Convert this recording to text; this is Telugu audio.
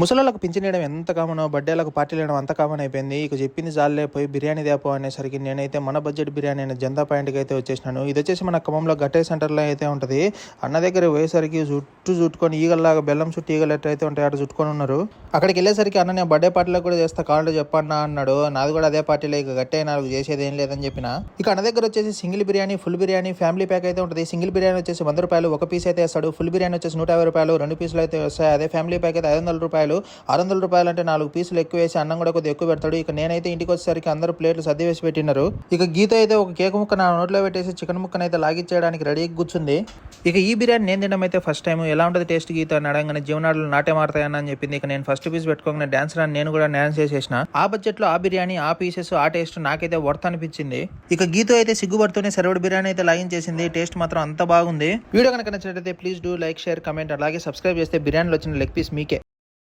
ముసలోళ్ళకి పింఛన్ వేయడం ఎంత కామనో బర్త్డేలకు పార్టీలు వేయడం అంత కామన్ అయిపోయింది. ఇక చెప్పింది జాలే పోయి బిర్యానీ దేపో అనేసరికి నేనైతే మన బడ్జెట్ బిర్యానీ అనే జందా పాయింట్కి అయితే వచ్చేసినాను. ఇది వచ్చేసి మన ఖమ్మంలో గట్టే సెంటర్లో అయితే ఉంటుంది. అన్న దగ్గర పోయేసరికి చుట్టుకొని ఈగల్లాగా బెల్లం చుట్టూ ఈగలు ఎట్లయితే ఉంటాయి అటు చుట్టుకొని ఉన్నారు. అక్కడికి వెళ్ళేసరికి అన్న నేను బర్త్డే పార్టీలో కూడా చేస్తా కావాలంటే చెప్పన్నా అన్నాడు. నాది కూడా అదే పార్టీలో ఇక గట్టే నాకు చేసేది ఏం లేదని చెప్పిన. ఇక అన్న దగ్గర వచ్చేసి single biryani, full biryani, family pack అయితే ఉంటుంది. సింగిల్ బిర్యానీ వచ్చేసి 100 రూపాయలు ఒక పీస్ అయితే వేస్తాడు. ఫుల్ బిర్యానీ వచ్చేసి 150 రూపాయలు 2 పీసులు అయితే వస్తాయి. అదే ఫ్యామిలీ ప్యాక్ అయితే 500 రూపాయలు. 600 రూపాయలు అంటే 4 పీసులు ఎక్కువ వేసి అన్నం కూడా కొద్దిగా ఎక్కువ పెడతాడు. ఇక నేనైతే ఇంటికి వచ్చేసరికి అందరూ ప్లేట్లు సర్ది వేసి పెట్టినారు. ఇక గీత అయితే ఒక కేక్ ముక్క నా నోట్లో పెట్టేసి చికెన్ ముక్కను అయితే లాగిచ్చేయడానికి రెడీ కూర్చుంది. ఇక ఈ బిర్యానీ నేను తినడం అయితే ఫస్ట్ టైం. ఎలా ఉంటుంది టేస్ట్ గీత అని అడగానే జీవనాడులు నాటే మారుతాయని అని చెప్పింది. ఇక నేను ఫస్ట్ పీస్ పెట్టుకోగానే డాన్స్ రాని నేను కూడా డాన్స్ చేసేసిన. ఆ బడ్జెట్ లో ఆ బిర్యానీ, ఆ పీసెస్, ఆ టేస్ట్ నాకైతే వర్త్ అనిపించింది. ఇక గీత అయితే సిగ్గుపడుతూనే సర్వడ్ బిర్యానీ అయితే లాగించేసింది. టేస్ట్ మాత్రం అంత బాగుంది. వీడియో కనుక నచ్చినట్లయితే please do like, share, comment, అలాగే సబ్స్క్రైబ్ చేస్తే బిర్యానీలో వచ్చిన లెగ్ పీస్ మీకే.